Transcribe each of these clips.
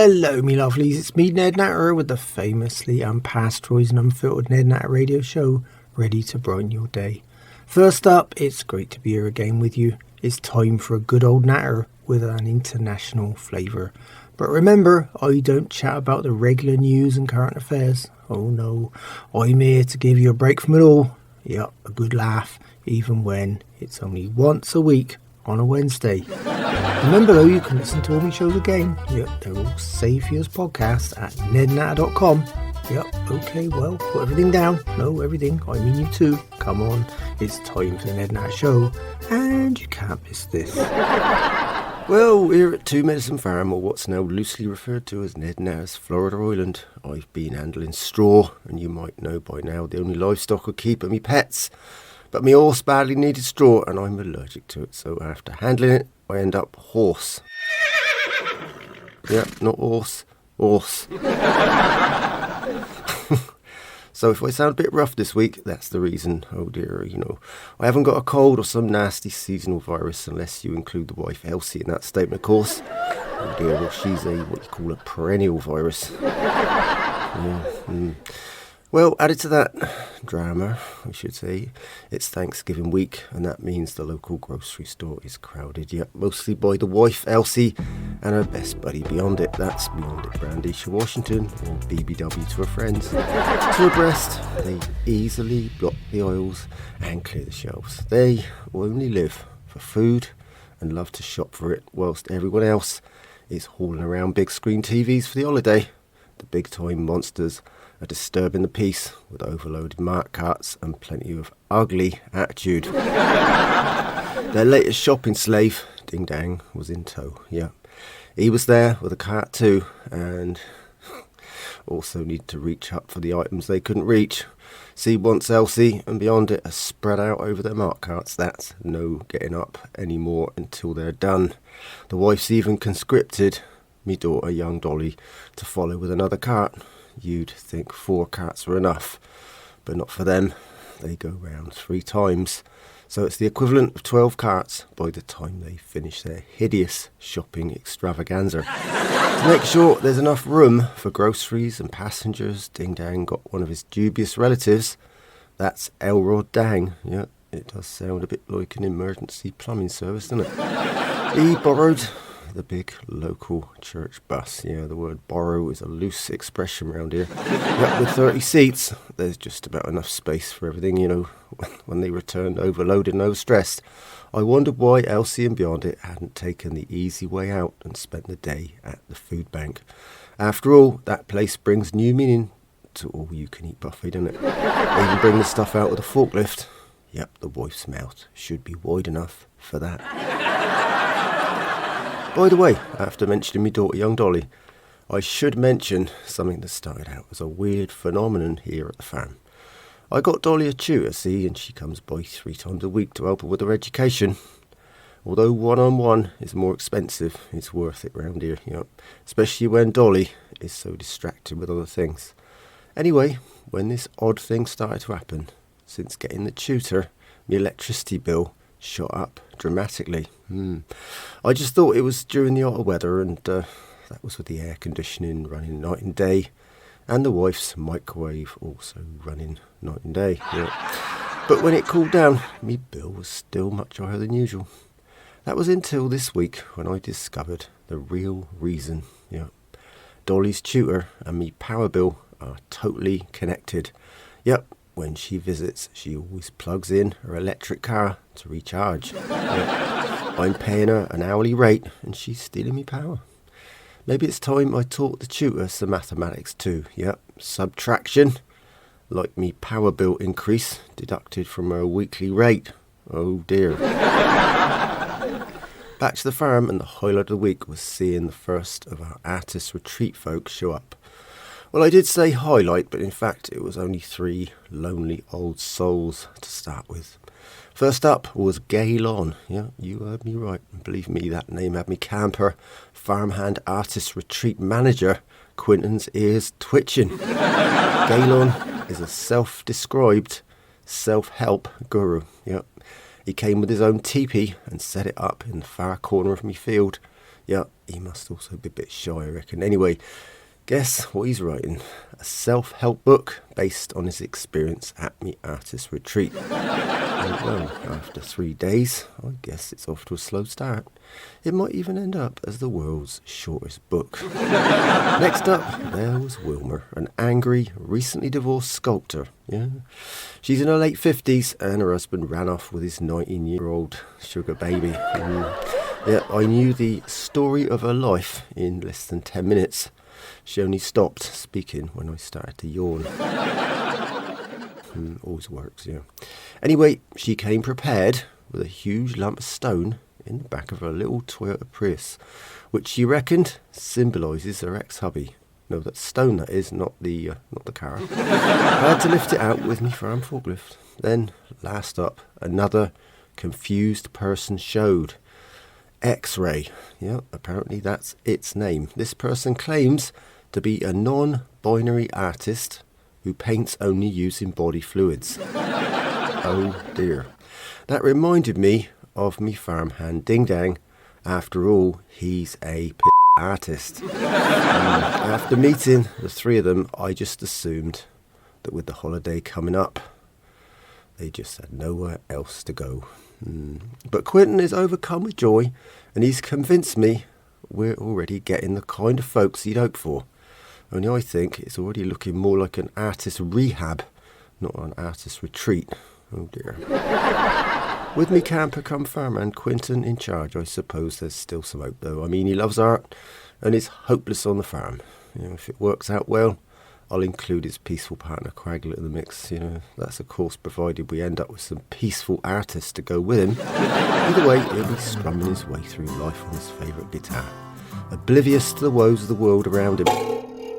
Hello, me lovelies. It's me, Ned Natter, with the famously unpasteurised and unfiltered Ned Natter Radio Show, ready to brighten your day. First up, it's great to be here again with you. It's time for a good old natter with an international flavour. But remember, I don't chat about the regular news and current affairs. Oh no, I'm here to give you a break from it all. Yep, a good laugh, even when it's only once a week on a Wednesday. Remember though, you can listen to all my shows again. Yep, they're all saved for you as podcasts at nednatter.com. Yep, okay, well, put everything down. No, everything, I mean you too. Come on, it's time for the Ned Natter Show, and you can't miss this. Well, here at Two Medicine Farm, or what's now loosely referred to as Ned Natter's Florida Island, I've been handling straw, and you might know by now the only livestock I keep are me pets. But me horse badly needed straw, and I'm allergic to it, so after handling it, I end up horse. Yep, not horse, horse. So if I sound a bit rough this week, that's the reason. Oh dear, I haven't got a cold or some nasty seasonal virus, unless you include the wife Elsie in that statement, of course. Oh dear, well, she's what you call a perennial virus. Well, added to that drama, I should say, it's Thanksgiving week, and that means the local grocery store is crowded, yet mostly by the wife, Elsie, and her best buddy, Beyondit. That's Beyondit Brandisha Washington, or BBW to her friends. To abreast, they easily block the aisles and clear the shelves. They only live for food and love to shop for it, whilst everyone else is hauling around big screen TVs for the holiday. The big time monsters are disturbing the peace with overloaded mart carts and plenty of ugly attitude. Their latest shopping slave, Ding Dang, was in tow. Yeah, he was there with a cart too, and also needed to reach up for the items they couldn't reach. See, once Elsie and Beyondit are spread out over their mart carts, that's no getting up anymore until they're done. The wife's even conscripted me daughter, young Dolly, to follow with another cart. You'd think 4 carts were enough, but not for them. They go round 3 times, so it's the equivalent of 12 carts by the time they finish their hideous shopping extravaganza. To make sure there's enough room for groceries and passengers, Ding Dang got one of his dubious relatives. That's Elrod Dang. Yeah, it does sound a bit like an emergency plumbing service, doesn't it? He borrowed the big local church bus. Yeah, the word borrow is a loose expression around here. Yep, with 30 seats, there's just about enough space for everything, when they returned overloaded and overstressed. I wondered why Elsie and Beyondit hadn't taken the easy way out and spent the day at the food bank. After all, that place brings new meaning to all-you-can-eat buffet, doesn't it? They even bring the stuff out with a forklift. Yep, the wife's mouth should be wide enough for that. By the way, after mentioning my daughter, young Dolly, I should mention something that started out as a weird phenomenon here at the farm. I got Dolly a tutor, see, and she comes by 3 times a week to help her with her education. Although one-on-one is more expensive, it's worth it round here, especially when Dolly is so distracted with other things. Anyway, when this odd thing started to happen, since getting the tutor, my electricity bill shot up dramatically. I just thought it was during the hotter weather, and that was with the air conditioning running night and day, and the wife's microwave also running night and day. Yeah. But when it cooled down, my bill was still much higher than usual. That was until this week when I discovered the real reason. Yeah. Dolly's tutor and me power bill are totally connected. Yep. When she visits, she always plugs in her electric car to recharge. Yeah. I'm paying her an hourly rate, and she's stealing me power. Maybe it's time I taught the tutor some mathematics too. Yep, subtraction, like me power bill increase, deducted from her weekly rate. Oh dear. Back to the farm, and the highlight of the week was seeing the first of our artist retreat folks show up. Well, I did say highlight, but in fact it was only 3 lonely old souls to start with. First up was Gaylon. Yeah, you heard me right. Believe me, that name had me camper. Farmhand artist retreat manager. Quinton's ears twitching. Gaylon is a self-described self-help guru. Yep. He came with his own teepee and set it up in the far corner of me field. Yeah, he must also be a bit shy, I reckon. Anyway, guess what he's writing? A self-help book based on his experience at me artist retreat. And well, after 3 days, I guess it's off to a slow start. It might even end up as the world's shortest book. Next up, there was Wilma, an angry, recently divorced sculptor. Yeah, she's in her late 50s and her husband ran off with his 19-year-old sugar baby. Yeah, I knew the story of her life in less than 10 minutes. She only stopped speaking when I started to yawn. Always works, yeah. Anyway, she came prepared with a huge lump of stone in the back of her little Toyota Prius, which she reckoned symbolises her ex-hubby. No, that stone, that is, not the car. I had to lift it out with me farm forklift. Then, last up, another confused person showed. X-Ray. Yeah, apparently that's its name. This person claims to be a non-binary artist who paints only using body fluids. Oh dear. That reminded me of me farmhand Ding Dang. After all, he's a artist. After meeting the three of them, I just assumed that with the holiday coming up, they just had nowhere else to go. But Quentin is overcome with joy, and he's convinced me we're already getting the kind of folks he'd hoped for. Only I think it's already looking more like an artist rehab, not an artist retreat. Oh dear. With me camper come farmer and Quentin in charge, I suppose there's still some hope though. I mean, he loves art and is hopeless on the farm. You know, if it works out well, I'll include his peaceful partner Quaglet in the mix. You know, that's of course provided we end up with some peaceful artists to go with him. Either way, he'll be strumming his way through life on his favourite guitar, oblivious to the woes of the world around him,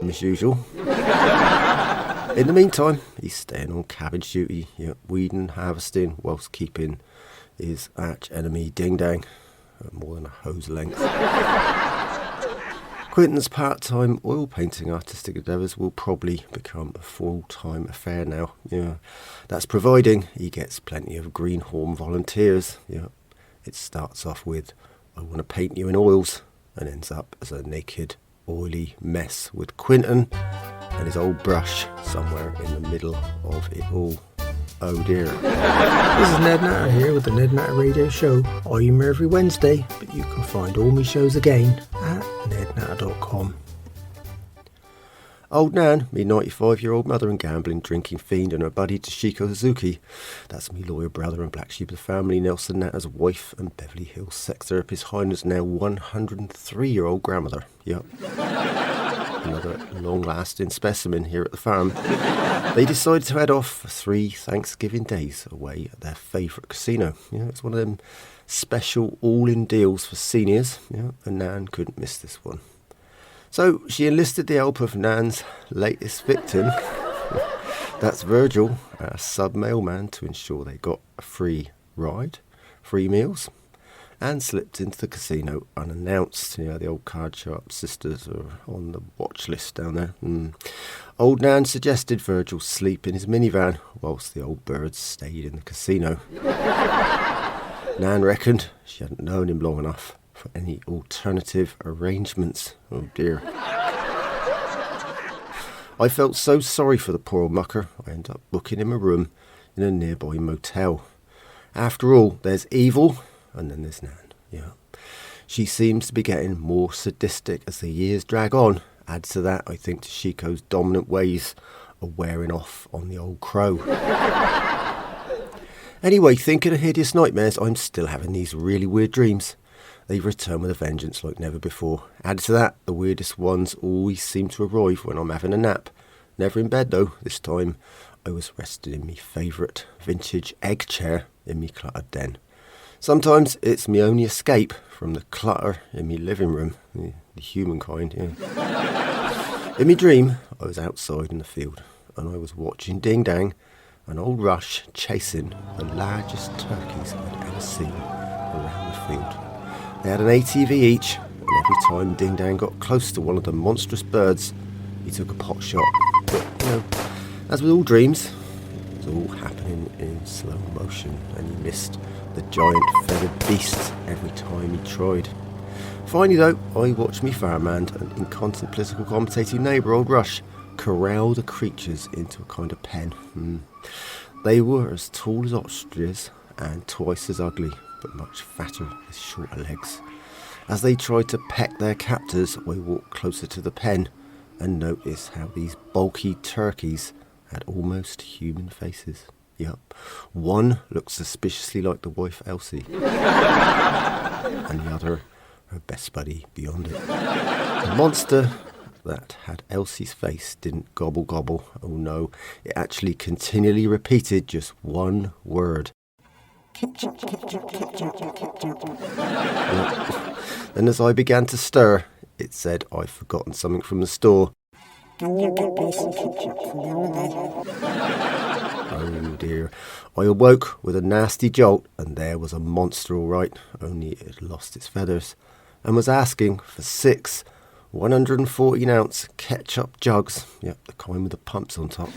as usual. In the meantime, he's staying on cabbage duty, weeding, harvesting, whilst keeping his arch enemy Ding Dang at more than a hose length. Quentin's part-time oil painting artistic endeavours will probably become a full-time affair now. Yeah, that's providing he gets plenty of greenhorn volunteers. Yeah, it starts off with, I want to paint you in oils, and ends up as a naked, oily mess with Quentin and his old brush somewhere in the middle of it all. Oh dear. This is Ned Natter here with the Ned Natter Radio Show. I'm here every Wednesday, but you can find all my shows again at nednatter.com. Old Nan, me 95-year-old mother and gambling, drinking fiend, and her buddy Toshiko Suzuki. That's me lawyer brother and black sheep of the family, Nelson Natter's wife, and Beverly Hills sex therapist Heiner's now 103-year-old grandmother. Yep. Another long-lasting specimen here at the farm. They decided to head off for 3 Thanksgiving days away at their favourite casino. Yeah, it's one of them special all-in deals for seniors. Yeah, and Nan couldn't miss this one. So she enlisted the help of Nan's latest victim. That's Virgil, our sub-mailman, to ensure they got a free ride, free meals, and slipped into the casino unannounced. You know, the old card sharp sisters are on the watch list down there. Old Nan suggested Virgil sleep in his minivan whilst the old birds stayed in the casino. Nan reckoned she hadn't known him long enough for any alternative arrangements. Oh dear. I felt so sorry for the poor old mucker, I ended up booking him a room in a nearby motel. After all, there's evil, and then there's Nan. Yeah, she seems to be getting more sadistic as the years drag on. Add to that, I think Toshiko's dominant ways are wearing off on the old crow. Anyway, thinking of hideous nightmares, I'm still having these really weird dreams. They return with a vengeance like never before. Add to that, the weirdest ones always seem to arrive when I'm having a nap. Never in bed though. This time I was rested in me favourite vintage egg chair in me cluttered den. Sometimes it's me only escape from the clutter in me living room, the humankind. Yeah. In me dream, I was outside in the field and I was watching Ding Dang and old Rush chasing the largest turkeys I'd ever seen around the field. They had an ATV each, and every time Ding Dang got close to one of the monstrous birds, he took a pot shot. But, you know, as with all dreams, it was all happening in slow motion, and he missed the giant feathered beast every time he tried. Finally though, I watched me farmhand and inconstant political commentating neighbour old Rush corral the creatures into a kind of pen. They were as tall as ostriches and twice as ugly, but much fatter with shorter legs. As they tried to peck their captors, I walked closer to the pen and noticed how these bulky turkeys had almost human faces. Yup, one looked suspiciously like the wife Elsie, and the other her best buddy Beyondit. The monster that had Elsie's face didn't gobble gobble. Oh no, it actually continually repeated just one word. Then as I began to stir, it said I'd forgotten something from the store. Oh dear. I awoke with a nasty jolt, and there was a monster all right, only it had lost its feathers, and was asking for 6 114-ounce ketchup jugs. Yep, the kind with the pumps on top.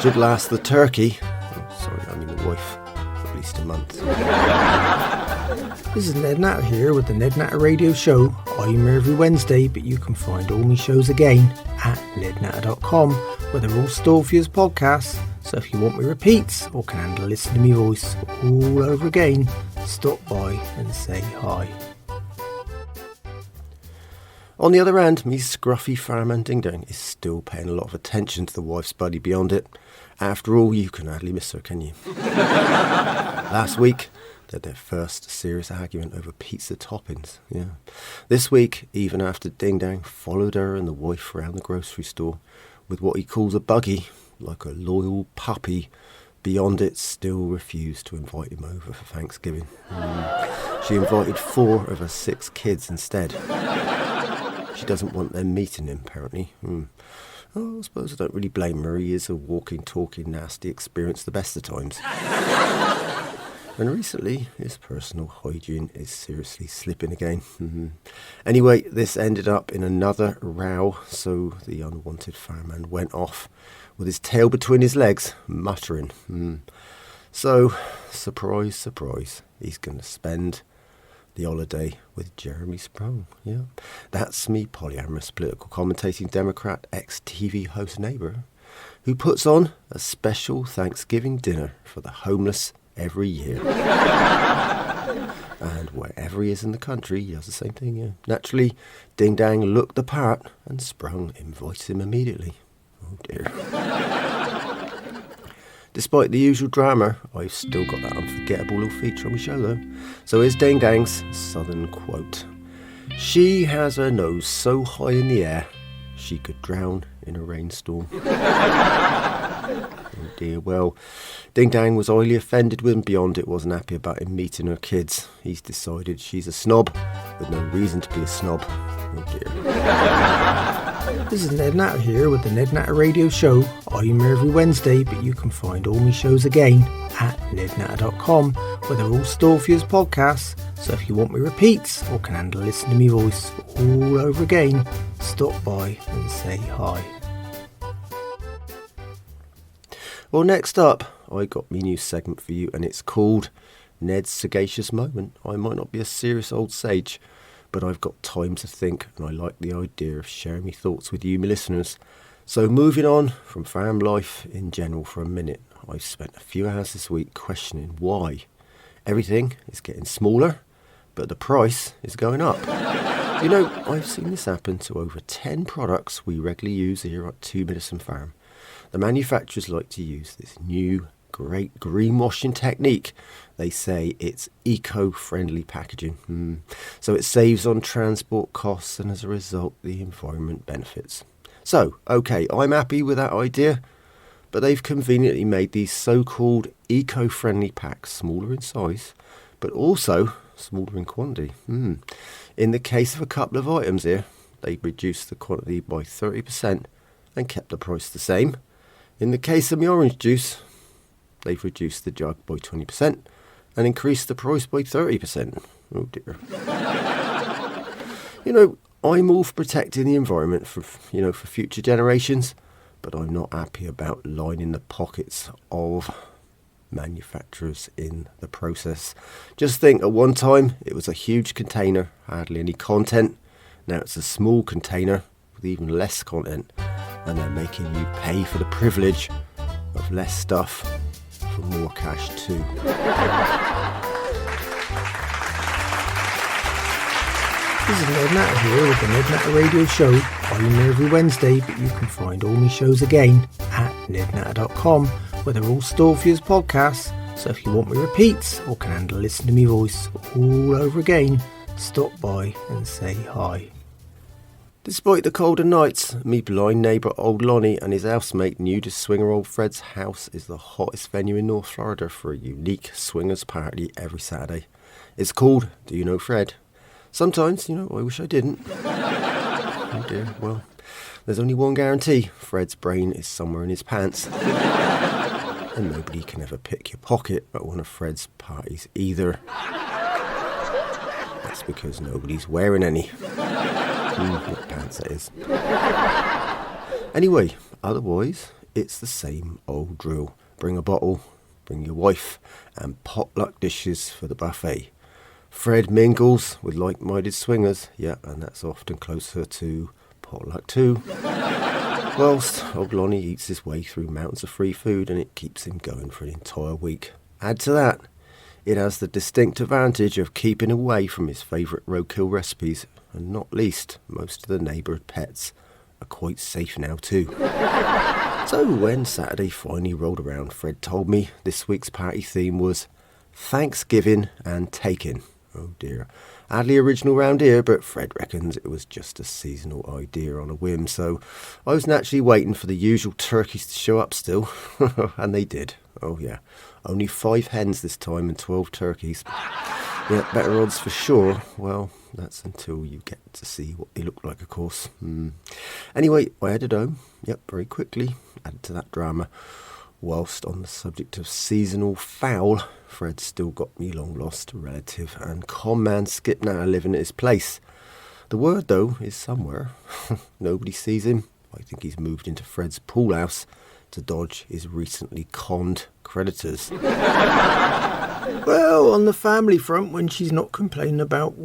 Should last the turkey, the wife, at least a month. This is Ned Natter here with the Ned Natter Radio Show. I'm here every Wednesday, but you can find all my shows again at nednatter.com, where they're all stored for you as podcasts. So if you want me repeats or can handle listening to me voice all over again, stop by and say hi. On the other hand, me scruffy farmhand Ding Dang is still paying a lot of attention to the wife's buddy Beyondit. After all, you can hardly miss her, can you? Last week, they had their first serious argument over pizza toppings. Yeah. This week, even after Ding Dang followed her and the wife around the grocery store with what he calls a buggy, like a loyal puppy, Beyondit still refused to invite him over for Thanksgiving. She invited 4 of her 6 kids instead. She doesn't want them meeting him, apparently. Oh, I suppose I don't really blame her. He is a walking, talking, nasty experience the best of times. And recently, his personal hygiene is seriously slipping again. Anyway, this ended up in another row, so the unwanted fireman went off with his tail between his legs, muttering. So, surprise, surprise, he's going to spend the holiday with Jeremy Sprung. Yeah, that's me polyamorous political commentating Democrat ex-TV host neighbour who puts on a special Thanksgiving dinner for the homeless every year. And wherever he is in the country, he does the same thing. Yeah. Naturally, Ding Dang looked the part and Sprung invites him immediately. Oh dear. Despite the usual drama, I've still got that unforgettable little feature on my show though. So here's Ding Dang's southern quote. She has her nose so high in the air, she could drown in a rainstorm. Oh dear, well, Ding Dang was highly offended when Beyondit wasn't happy about him meeting her kids. He's decided she's a snob, with no reason to be a snob. Oh dear. This is Ned Natter here with the Ned Natter Radio Show. I'm here every Wednesday, but you can find all my shows again at nednatter.com, where they're all stored for you as podcasts. So if you want me repeats or can handle listening to me voice all over again, stop by and say hi. Well, next up, I got me new segment for you, and it's called Ned's Sagacious Moment. I might not be a serious old sage, but I've got time to think, and I like the idea of sharing my thoughts with you, my listeners. So moving on from farm life in general for a minute, I've spent a few hours this week questioning why everything is getting smaller, but the price is going up. You know, I've seen this happen to over 10 products we regularly use here at 2 Medicine Farm. The manufacturers like to use this new great greenwashing technique. They say it's eco-friendly packaging. So it saves on transport costs and as a result the environment benefits. So, okay, I'm happy with that idea, but they've conveniently made these so-called eco-friendly packs smaller in size, but also smaller in quantity. In the case of a couple of items here, they reduced the quantity by 30% and kept the price the same. In the case of my orange juice, they've reduced the jug by 20% and increased the price by 30%. Oh dear. You know, I'm all for protecting the environment for future generations, but I'm not happy about lining the pockets of manufacturers in the process. Just think, at one time it was a huge container, hardly any content. Now it's a small container with even less content, and they're making you pay for the privilege of less stuff for more cash too. This is Ned Natter here with the Ned Natter Radio Show. I'm here every Wednesday, but you can find all my shows again at nednatter.com, where they're all stored for you as podcasts. So if you want me repeats or can handle listening to me voice all over again, stop by and say hi. Despite the colder nights, me blind neighbour old Lonnie and his housemate knew the swinger old Fred's house is the hottest venue in North Florida for a unique swingers party every Saturday. It's called Do You Know Fred? Sometimes, I wish I didn't. Oh dear, well, there's only one guarantee. Fred's brain is somewhere in his pants. And nobody can ever pick your pocket at one of Fred's parties either. That's because nobody's wearing any. What pants that is. Anyway, otherwise, it's the same old drill. Bring a bottle, bring your wife, and potluck dishes for the buffet. Fred mingles with like-minded swingers, and that's often closer to potluck too. Whilst old Lonnie eats his way through mountains of free food, and it keeps him going for an entire week. Add to that, it has the distinct advantage of keeping away from his favourite roadkill recipes, and not least, most of the neighbourhood pets are quite safe now too. So when Saturday finally rolled around, Fred told me this week's party theme was Thanksgiving and Taking. Oh dear. Hardly original round here, but Fred reckons it was just a seasonal idea on a whim, so I was naturally waiting for the usual turkeys to show up still. And they did. Oh yeah. Only 5 hens this time and 12 turkeys. Yeah, better odds for sure. Well, that's until you get to see what they look like, of course. Anyway, I headed home. Very quickly. Added to that drama. Whilst on the subject of seasonal fowl, Fred still got me long-lost relative and con man Skip Natter living at his place. The word, though, is somewhere. Nobody sees him. I think he's moved into Fred's pool house to dodge his recently conned creditors. Well, on the family front, when she's not complaining about,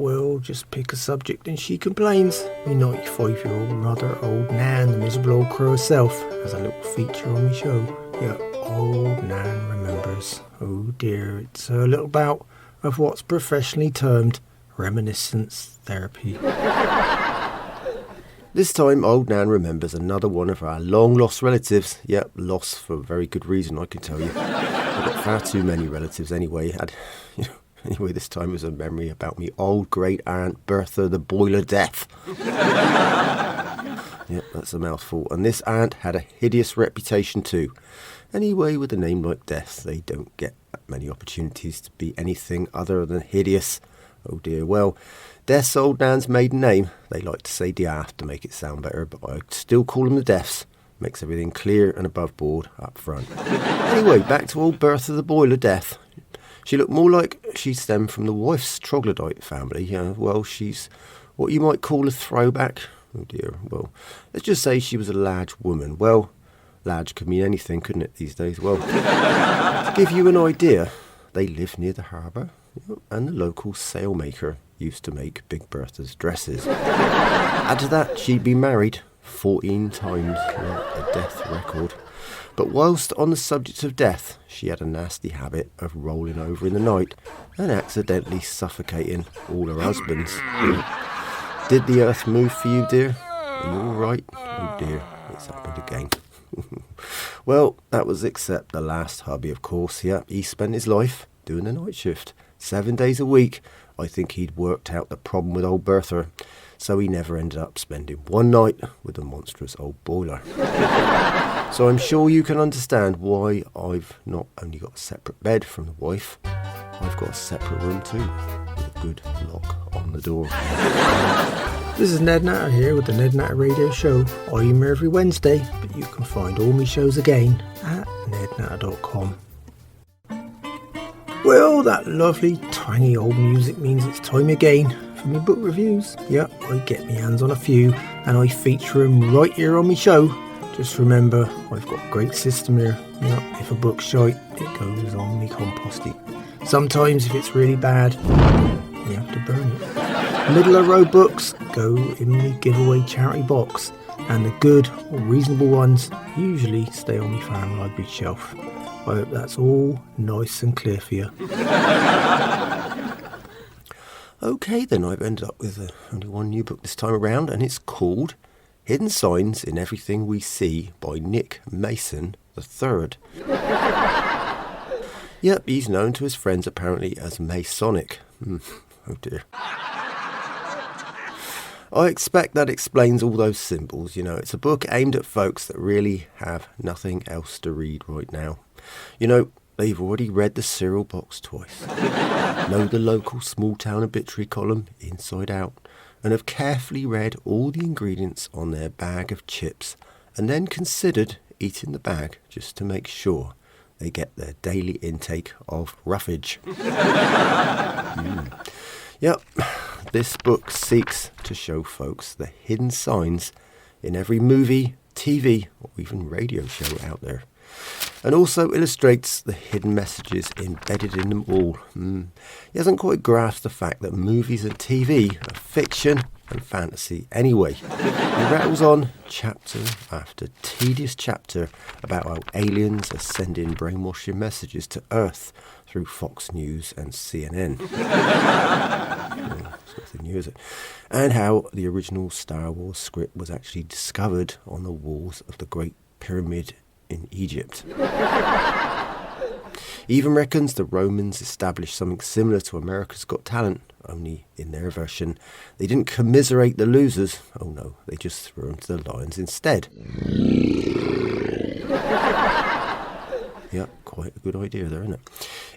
just pick a subject and she complains. My 95-year-old mother, old Nan, the miserable old crow herself, has a little feature on my show. Old Nan remembers. Oh dear, it's her little bout of what's professionally termed Reminiscence Therapy. This time, old Nan remembers another one of our long-lost relatives. Lost for a very good reason, I can tell you. I've got far too many relatives anyway. Anyway, this time was a memory about me old great-aunt Bertha the Boiler Death. That's a mouthful. And this aunt had a hideous reputation too. Anyway, with a name like Death, they don't get that many opportunities to be anything other than hideous. Oh dear, well, Death's old Nan's maiden name, they like to say Diath to make it sound better, but I still call them the Deaths. Makes everything clear and above board up front. Anyway, back to old Bertha the Boiler Death. She looked more like she stemmed from the wife's troglodyte family. She's what you might call a throwback. Oh dear, well, let's just say she was a large woman. Well, large could mean anything, couldn't it, these days? Well, to give you an idea, they lived near the harbour, and the local sailmaker used to make Big Bertha's dresses. Add to that, she'd been married 14 times, a death record. But whilst on the subject of death, she had a nasty habit of rolling over in the night and accidentally suffocating all her husbands. Did the earth move for you, dear? Are you all right? Oh dear, it's happened again. Well, that was except the last hubby, of course. He spent his life doing the night shift. 7 days a week. I think he'd worked out the problem with old Bertha, so he never ended up spending one night with the monstrous old boiler. So I'm sure you can understand why I've not only got a separate bed from the wife, I've got a separate room too, with a good lock on the door. This is Ned Natter here with the Ned Natter Radio Show. I'm here every Wednesday, but you can find all my shows again at nednatter.com. Well, that lovely, twangy old music means it's time again for me book reviews. I get my hands on a few and I feature them right here on my show. Just remember, I've got a great system here. If a book's shite, it goes on me compost heap. Sometimes if it's really bad, you have to burn it. Middle of road books go in the giveaway charity box, and the good or reasonable ones usually stay on my fan library shelf. I hope that's all nice and clear for you. Okay then, I've ended up with only one new book this time around, and it's called Hidden Signs in Everything We See by Nick Mason III. Yep, he's known to his friends apparently as Masonic. Oh dear. I expect that explains all those symbols. It's a book aimed at folks that really have nothing else to read right now. They've already read the cereal box twice, know the local small town obituary column inside out, and have carefully read all the ingredients on their bag of chips, and then considered eating the bag just to make sure they get their daily intake of roughage. Yep, this book seeks to show folks the hidden signs in every movie, TV, or even radio show out there, and also illustrates the hidden messages embedded in them all. He hasn't quite grasped the fact that movies and TV are fiction and fantasy anyway. He rattles on chapter after tedious chapter about how aliens are sending brainwashing messages to Earth through Fox News and CNN. It's nothing new, is it? And how the original Star Wars script was actually discovered on the walls of the Great Pyramid in Egypt. He even reckons the Romans established something similar to America's Got Talent, only in their version they didn't commiserate the losers. Oh no, they just threw them to the lions instead. Yep, quite a good idea there, isn't it?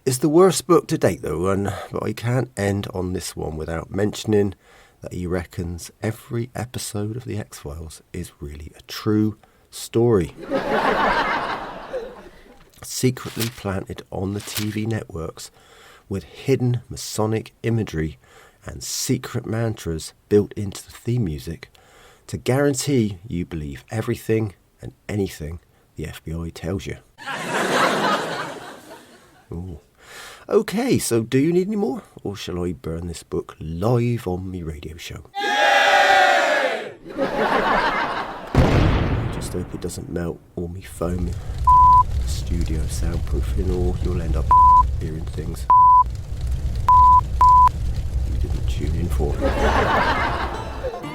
It's the worst book to date though, but I can't end on this one without mentioning that he reckons every episode of The X-Files is really a true story. Secretly planted on the TV networks with hidden Masonic imagery and secret mantras built into the theme music to guarantee you believe everything and anything the FBI tells you. Ooh. Okay, so do you need any more? Or shall I burn this book live on me radio show? I just hope it doesn't melt all me foam studio soundproofing, or you'll end up hearing things you didn't tune in for.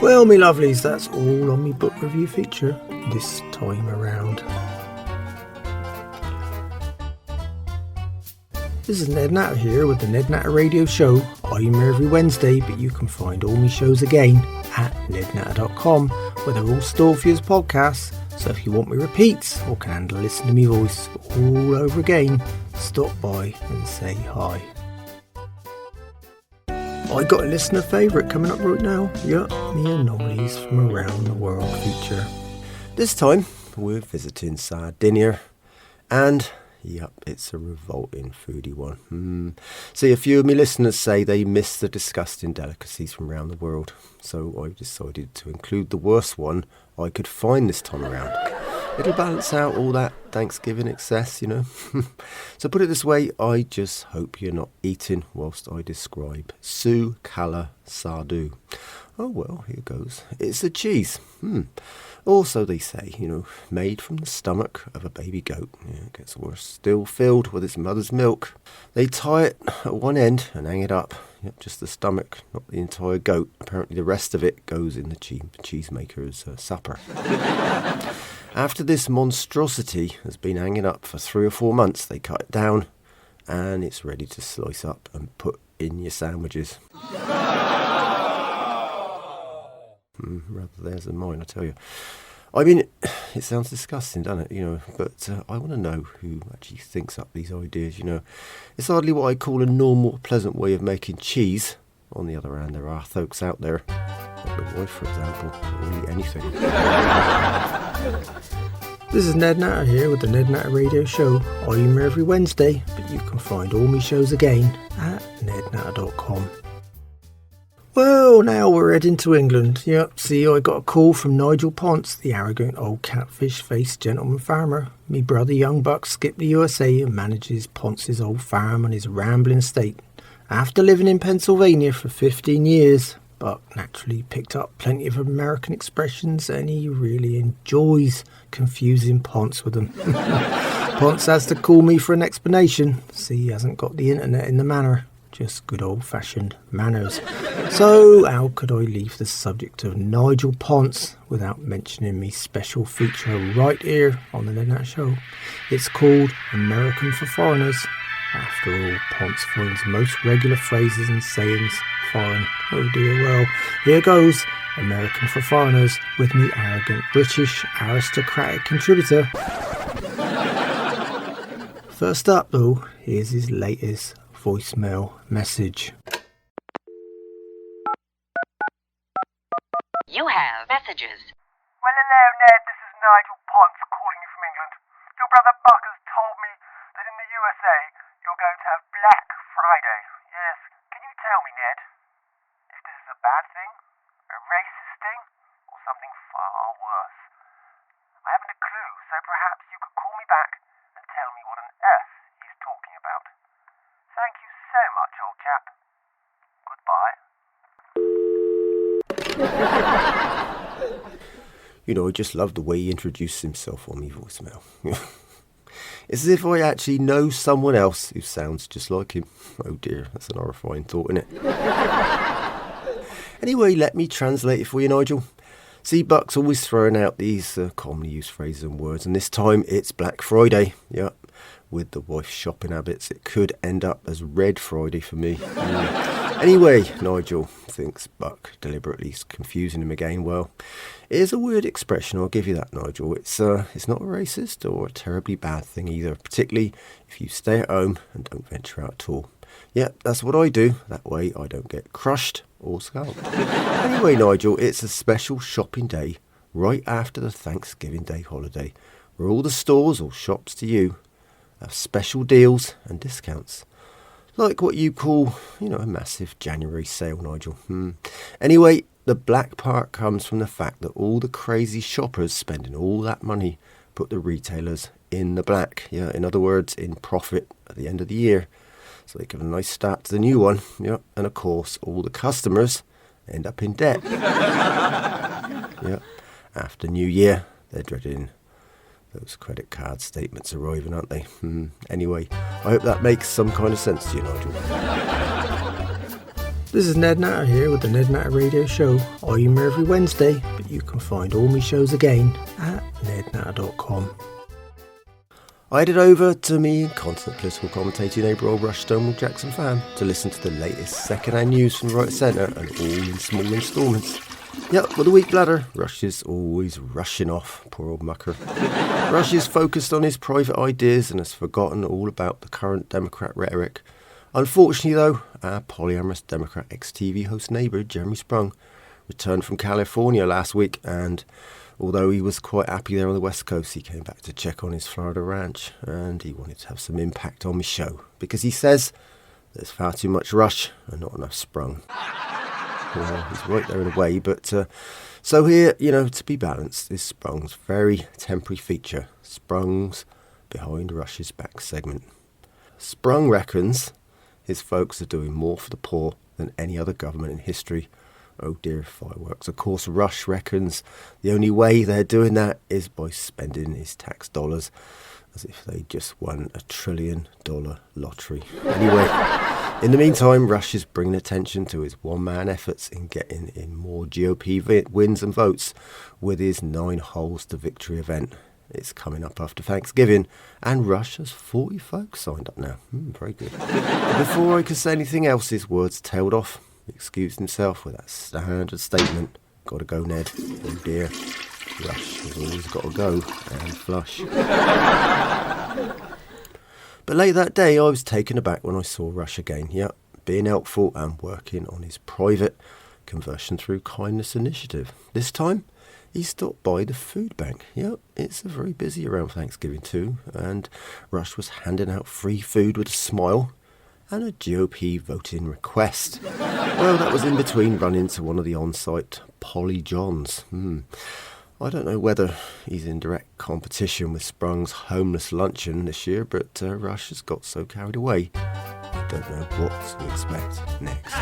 Well, me lovelies, that's all on me book review feature this time around. This is Ned Natter here with the Ned Natter Radio Show. I'm here every Wednesday, but you can find all my shows again at nednatter.com, where they're all stored for you as podcasts. So if you want me repeats or can handle listen to me voice all over again, stop by and say hi. I got a listener favourite coming up right now. Yup, me anomalies from around the world feature. This time we're visiting Sardinia, and yep, it's a revolting foodie one. See, a few of my listeners say they miss the disgusting delicacies from around the world, so I've decided to include the worst one I could find this time around. It'll balance out all that Thanksgiving excess, So put it this way, I just hope you're not eating whilst I describe Su Cala Sardu. Oh well, here goes. It's a cheese. Also, they say, made from the stomach of a baby goat. Yeah, it gets worse. Still filled with its mother's milk. They tie it at one end and hang it up. Yep, just the stomach, not the entire goat. Apparently the rest of it goes in the cheesemaker's supper. After this monstrosity has been hanging up for 3 or 4 months, they cut it down and it's ready to slice up and put in your sandwiches. Rather theirs than mine, I tell you. I mean, it sounds disgusting, doesn't it? But I want to know who actually thinks up these ideas, It's hardly what I call a normal, pleasant way of making cheese. On the other hand, there are folks out there, like my wife, for example, who will eat anything. This is Ned Natter here with the Ned Natter Radio Show. I'm here every Wednesday, but you can find all my shows again at nednatter.com. Well, now we're heading to England. Yep, see, I got a call from Nigel Ponce, the arrogant old catfish-faced gentleman farmer. Me brother young buck skipped the USA and manages Ponce's old farm on his rambling estate. After living in Pennsylvania for 15 years, Buck naturally picked up plenty of American expressions and he really enjoys confusing Ponce with them. Ponce has to call me for an explanation. See, he hasn't got the internet in the manor. Just good old-fashioned manners. So how could I leave the subject of Nigel Ponce without mentioning me special feature right here on the Ned Natter Show? It's called American for Foreigners. After all, Ponce finds most regular phrases and sayings foreign. Oh dear, well, here goes. American for Foreigners with me arrogant British aristocratic contributor. First up though, here's his latest voicemail message. You have messages. Well, hello, Ned. This is Nigel Ponce calling you from England. Your brother Buck has told me that in the USA you're going to have Black Friday. Yes. Can you tell me, Ned, if this is a bad thing, a racist thing, or something far worse? I haven't a clue, so perhaps you could call me back and tell me what on earth he's talking about. Thank you so much, old chap. Goodbye. You know, I just love the way he introduced himself on me voicemail. It's as if I actually know someone else who sounds just like him. Oh dear, that's an horrifying thought, isn't it? Anyway, let me translate it for you, Nigel. See, Buck's always throwing out these commonly used phrases and words, and this time it's Black Friday. Yep. With the wife's shopping habits, it could end up as Red Friday for me. Anyway, Nigel thinks Buck deliberately is confusing him again. Well, it is a weird expression, I'll give you that, Nigel. It's not a racist or a terribly bad thing either, particularly if you stay at home and don't venture out at all. Yep, that's what I do. That way I don't get crushed or scalped. Anyway, Nigel, it's a special shopping day right after the Thanksgiving Day holiday, where all the stores or shops to you have special deals and discounts. Like what you call, a massive January sale, Nigel. Anyway, the black part comes from the fact that all the crazy shoppers spending all that money put the retailers in the black. Yeah, in other words, in profit at the end of the year. So they give a nice start to the new one. Yeah, and of course, all the customers end up in debt. Yeah, after New Year, they're dreading those credit card statements arriving, aren't they? Anyway, I hope that makes some kind of sense to you, Nigel. This is Ned Natter here with the Ned Natter Radio Show. I'm here every Wednesday, but you can find all my shows again at nednatter.com. I headed over to me constant political commentator neighbour old Rush Stonewall Jackson fan to listen to the latest second-hand news from right centre and all in small instalments. Yep, with a weak bladder, Rush is always rushing off, poor old mucker. Rush is focused on his private ideas and has forgotten all about the current Democrat rhetoric. Unfortunately though, our polyamorous Democrat ex-TV host neighbour Jeremy Sprung returned from California last week, and although he was quite happy there on the West Coast, he came back to check on his Florida ranch, and he wanted to have some impact on my show, because he says there's far too much Rush and not enough Sprung. Well, he's right there in a way, but so here, to be balanced, is Sprung's very temporary feature, Sprung's Behind Rush's Back segment. Sprung reckons his folks are doing more for the poor than any other government in history. Oh dear, fireworks. Of course, Rush reckons the only way they're doing that is by spending his tax dollars, as if they just won $1 trillion lottery. Anyway, in the meantime, Rush is bringing attention to his one-man efforts in getting in more GOP wins and votes with his 9 Holes to Victory event. It's coming up after Thanksgiving, and Rush has 40 folks signed up now. Very good. But before I could say anything else, his words tailed off. He excused himself with that standard statement, "Gotta go, Ned." Oh dear, Rush has always got to go and flush. But late that day, I was taken aback when I saw Rush again. Yep, being helpful and working on his private conversion through kindness initiative. This time, he stopped by the food bank. Yep, it's very busy around Thanksgiving too, and Rush was handing out free food with a smile and a GOP voting request. Well, that was in between running to one of the on-site Polly Johns. I don't know whether he's in direct competition with Sprung's homeless luncheon this year, but Rush has got so carried away, I don't know what to expect next.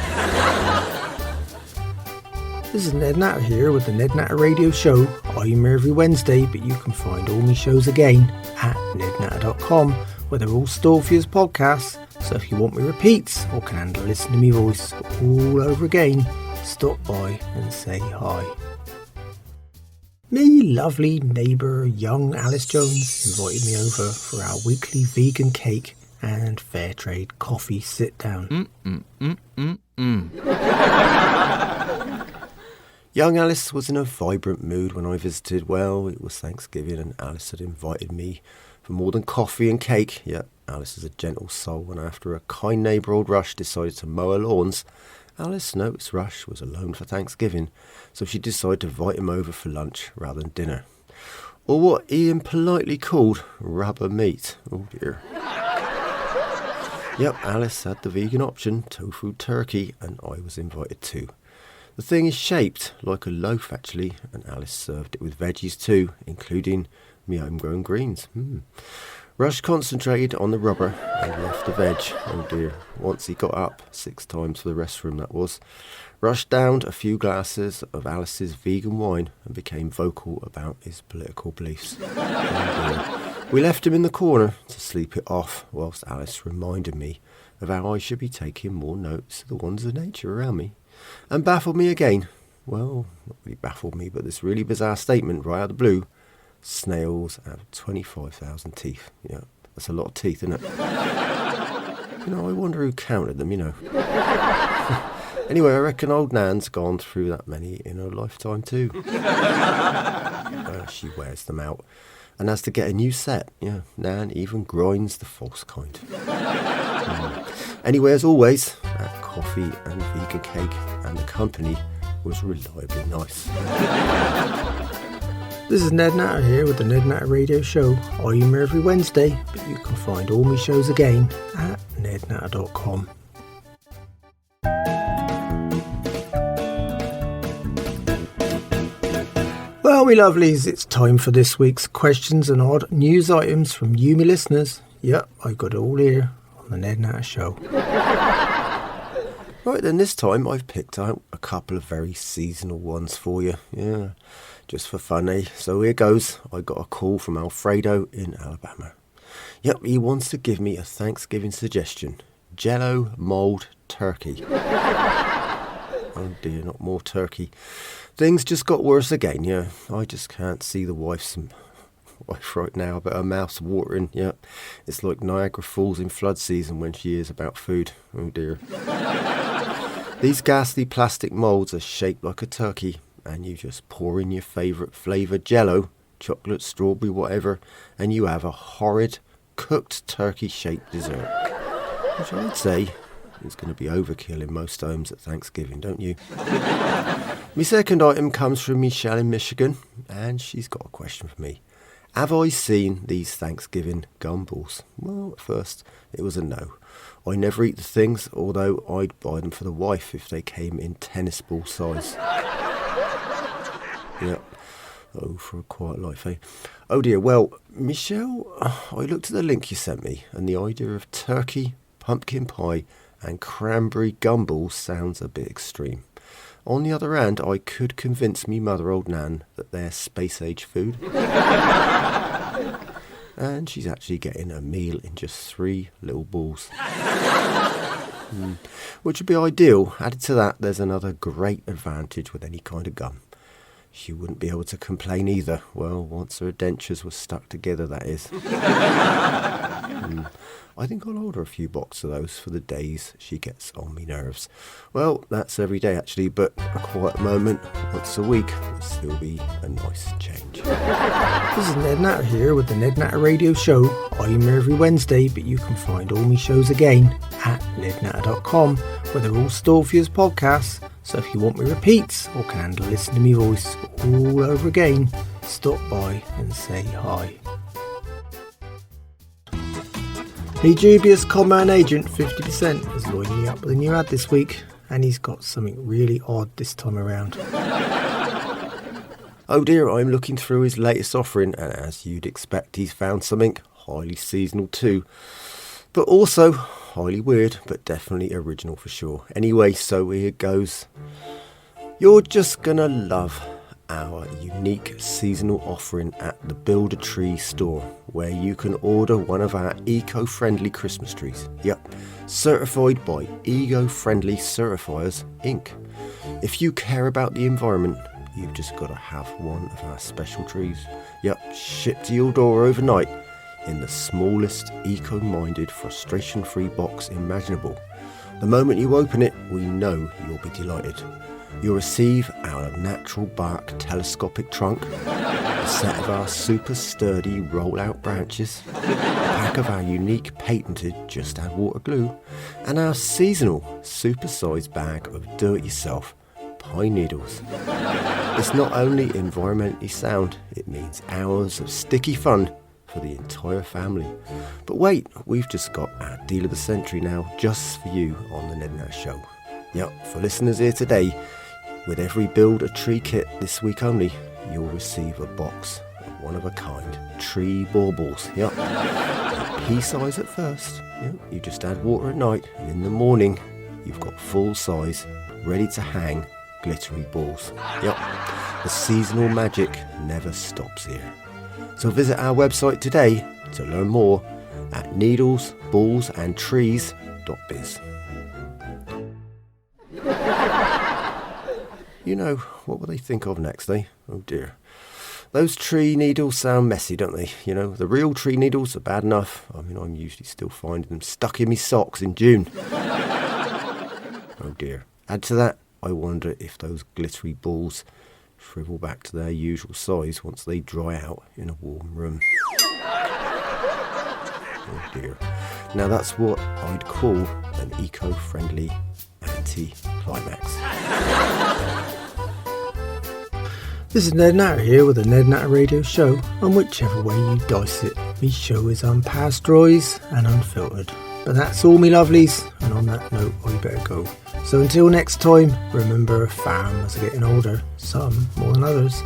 This is Ned Natter here with the Ned Natter Radio Show. I'm here every Wednesday, but you can find all my shows again at nednatter.com, where they're all stored for you as podcasts. So if you want me repeats or can handle listening to me voice all over again, stop by and say hi. Me lovely neighbour young Alice Jones invited me over for our weekly vegan cake and fair trade coffee sit down. Young Alice was in a vibrant mood when I visited. Well, it was Thanksgiving and Alice had invited me for more than coffee and cake. Yet Alice is a gentle soul, and after a kind neighbour old Rush decided to mow her lawns, Alice noticed Rush was alone for Thanksgiving, so she decided to invite him over for lunch rather than dinner. Or what Ian politely called rubber meat. Oh dear. Yep, Alice had the vegan option, tofu turkey, and I was invited too. The thing is shaped like a loaf actually, and Alice served it with veggies too, including my homegrown greens. Rush concentrated on the rubber and left the veg. Oh dear, once he got up, 6 times for the restroom that was. Rush downed a few glasses of Alice's vegan wine and became vocal about his political beliefs. Oh dear. We left him in the corner to sleep it off, whilst Alice reminded me of how I should be taking more notes of the wonders of nature around me. And baffled me again. Well, not really baffled me, but this really bizarre statement right out of the blue. Snails have 25,000 teeth. Yeah, that's a lot of teeth, isn't it? I wonder who counted them, Anyway, I reckon old Nan's gone through that many in her lifetime too. She wears them out. And has to get a new set. Yeah, Nan even grinds the false kind. Anyway, as always, that coffee and vegan cake and the company was reliably nice. This is Ned Natter here with the Ned Natter Radio Show. I'm here every Wednesday, but you can find all my shows again at nednatter.com. Well, me lovelies, it's time for this week's questions and odd news items from you, me listeners. Yep, I got it all here on the Ned Natter Show. Right then, this time I've picked out a couple of very seasonal ones for you. Yeah, just for fun, eh? So here goes. I got a call from Alfredo in Alabama. Yep, he wants to give me a Thanksgiving suggestion. Jello mould turkey. Oh dear, not more turkey. Things just got worse again, yeah. I just can't see the wife right now, but her mouth's watering, yeah. It's like Niagara Falls in flood season when she hears about food. Oh dear. These ghastly plastic moulds are shaped like a turkey, and you just pour in your favourite flavour Jello, chocolate, strawberry, whatever, and you have a horrid, cooked turkey-shaped dessert. Which I'd say is going to be overkill in most homes at Thanksgiving, don't you? My second item comes from Michelle in Michigan, and she's got a question for me. Have I seen these Thanksgiving gumballs? Well, at first it was a no. I never eat the things, although I'd buy them for the wife if they came in tennis ball size. Yep. Oh, for a quiet life, eh? Oh dear, well, Michelle, I looked at the link you sent me, and the idea of turkey, pumpkin pie and cranberry gumballs sounds a bit extreme. On the other hand, I could convince me mother old Nan that they're space-age food. And she's actually getting a meal in just 3 little balls. Which would be ideal. Added to that, there's another great advantage with any kind of gum. She wouldn't be able to complain either. Well, once her dentures were stuck together, that is. I think I'll order a few boxes of those for the days she gets on me nerves. Well, that's every day actually, but a quiet moment once a week would still be a nice change. This is Ned Natter here with the Ned Natter Radio Show. I'm here every Wednesday, but you can find all my shows again at nednatter.com, where they're all stored for you as podcasts. So if you want me repeats or can handle listening to me voice all over again, stop by and say hi. The dubious conman agent 50% has lined me up with a new ad this week, and he's got something really odd this time around. Oh dear, I'm looking through his latest offering, and as you'd expect, he's found something highly seasonal too. But also highly weird, but definitely original for sure. Anyway, so here goes. You're just gonna love our unique seasonal offering at the Build a Tree store, where you can order one of our eco-friendly Christmas trees. Yep, certified by Eco-Friendly Certifiers Inc. If you care about the environment, you've just got to have one of our special trees. Yep, shipped to your door overnight in the smallest eco-minded, frustration-free box imaginable. The moment you open it, we know you'll be delighted. You'll receive our natural bark telescopic trunk, a set of our super sturdy roll-out branches, a pack of our unique patented Just Add Water glue, and our seasonal super-sized bag of do-it-yourself pine needles. It's not only environmentally sound, it means hours of sticky fun for the entire family. But wait, we've just got our deal of the century now, just for you on the Ned Natter Show. Yep, for listeners here today, with every Build a Tree kit this week only, you'll receive a box of one-of-a-kind tree baubles. Yep, pea size at first. Yep, you just add water at night, and in the morning, you've got full-size, ready-to-hang glittery balls. Yep, the seasonal magic never stops here. So visit our website today to learn more at needlesballsandtrees.biz. You know, what will they think of next, eh? Oh dear. Those tree needles sound messy, don't they? You know, the real tree needles are bad enough. I mean, I'm usually still finding them stuck in me socks in June. Oh dear. Add to that, I wonder if those glittery balls shrivel back to their usual size once they dry out in a warm room. Oh dear. Now that's what I'd call an eco-friendly anti-climax. This is Ned Natter here with the Ned Natter Radio Show, and whichever way you dice it, me show is unpasteurised and unfiltered. But that's all me lovelies, and on that note, I better go. So until next time, remember farmers are getting older, some more than others.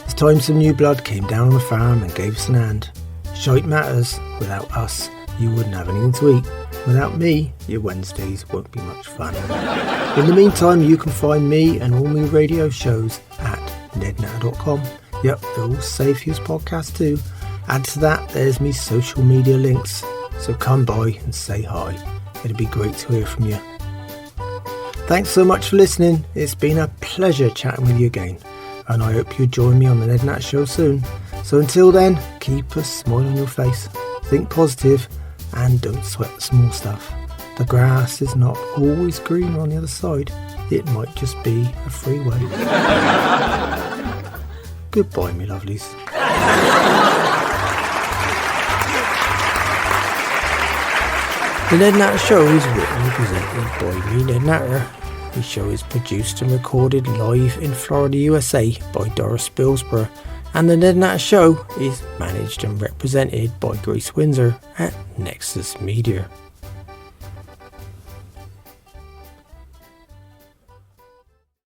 It's time some new blood came down on the farm and gave us an hand. Shite matters, without us, you wouldn't have anything to eat. Without me, your Wednesdays won't be much fun. In the meantime, you can find me and all my radio shows at nednatter.com. Yep, they're all safe use podcasts too. Add to that, there's me social media links. So come by and say hi. It'd be great to hear from you. Thanks so much for listening. It's been a pleasure chatting with you again. And I hope you join me on the Ned Natter Show soon. So until then, keep a smile on your face. Think positive and don't sweat the small stuff. The grass is not always greener on the other side. It might just be a freeway. Goodbye, me lovelies. The Ned Natter Show is written and presented by me, Ned Natter. The show is produced and recorded live in Florida, USA by Doris Spilsborough. And the Ned Natter Show is managed and represented by Grace Windsor at Nexus Media.